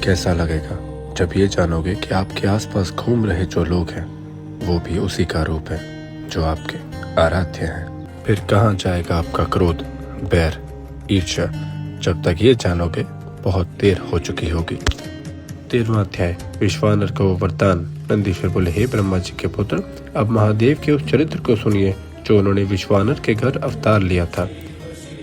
कैसा लगेगा जब ये जानोगे कि आपके आसपास घूम रहे जो लोग हैं वो भी उसी का रूप है जो आपके आराध्य हैं। फिर कहाँ जाएगा आपका क्रोध, बैर, ईर्ष्या? जब तक ये जानोगे बहुत देर हो चुकी होगी। 13वां अध्याय। विश्वानर को वरदान। नंदीश्वर बोले, हे ब्रह्मा जी के पुत्र, अब महादेव के उस चरित्र को सुनिए जो उन्होंने विश्वानर के घर अवतार लिया था।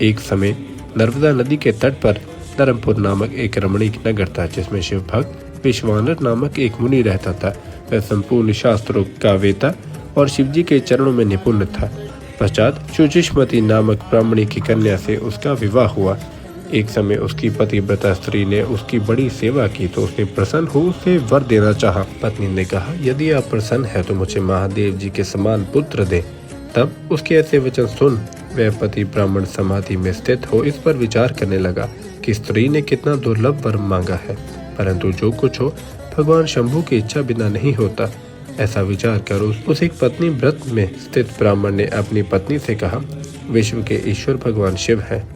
एक समय नर्मदा नदी के तट पर धर्मपुर नामक एक रमणीक नगर था जिसमें शिव भक्त विश्वानर नामक एक मुनि रहता था। वह संपूर्ण शास्त्रों का वेता और शिवजी के चरणों में निपुण था। पश्चात शुचिष्मति नामक ब्राह्मणी की कन्या से उसका विवाह हुआ। एक समय उसकी पतिव्रता स्त्री ने उसकी बड़ी सेवा की तो उसने प्रसन्न हो उसे वर देना चाहा। पत्नी ने कहा, यदि आप प्रसन्न है तो मुझे महादेव जी के समान पुत्र दे। तब उसके ऐसे वचन सुन वह पति ब्राह्मण समाधि में स्थित हो इस पर विचार करने लगा कि स्त्री ने कितना दुर्लभ वर मांगा है, परंतु जो कुछ हो भगवान शंभू की इच्छा बिना नहीं होता। ऐसा विचार कर उस एक पत्नी व्रत में स्थित ब्राह्मण ने अपनी पत्नी से कहा, विश्व के ईश्वर भगवान शिव है,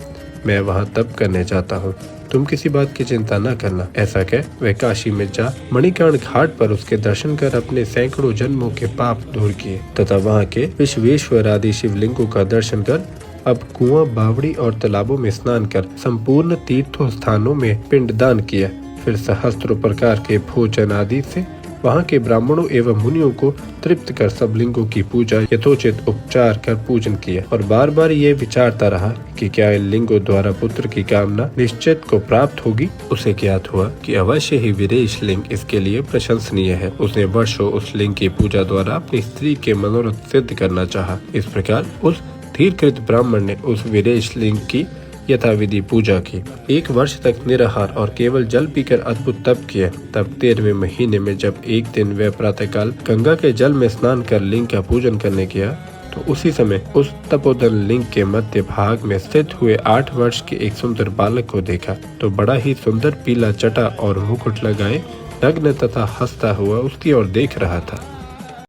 मैं वहाँ तप करने जाता हूँ, तुम किसी बात की चिंता न करना। ऐसा कह वह काशी में जा मणिकर्ण घाट पर उसके दर्शन कर अपने सैकड़ों जन्मों के पाप दूर किए तथा वहाँ के विश्वेश्वर आदि शिवलिंगों का दर्शन कर अब कुआं, बावड़ी और तालाबों में स्नान कर संपूर्ण तीर्थों स्थानों में पिंडदान किया। फिर सहस्त्रों प्रकार के भोजन आदि से वहाँ के ब्राह्मणों एवं मुनियों को तृप्त कर सब लिंगों की पूजा यथोचित उपचार कर पूजन किया और बार बार ये विचारता रहा कि क्या इन लिंगों द्वारा पुत्र की कामना निश्चित को प्राप्त होगी। उसे ज्ञात हुआ कि अवश्य ही वीरेश लिंग इसके लिए प्रशंसनीय है। उसने वर्षों उस लिंग की पूजा द्वारा अपनी स्त्री के मनोरथ सिद्ध करना चाहा। इस प्रकार उस धीरकृत ब्राह्मण ने उस वीरेश लिंग की यथाविधि पूजा की। 1 वर्ष तक निराहार और केवल जल पीकर अद्भुत तप किया। तब 13वें महीने में जब एक दिन वह प्रातःकाल गंगा के जल में स्नान कर लिंग का पूजन करने गया तो उसी समय उस तपोधन लिंग के मध्य भाग में स्थित हुए 8 वर्ष के एक सुंदर बालक को देखा तो बड़ा ही सुंदर पीला चटा और मुकुट लगाए नग्न तथा हंसता हुआ उसकी ओर देख रहा था।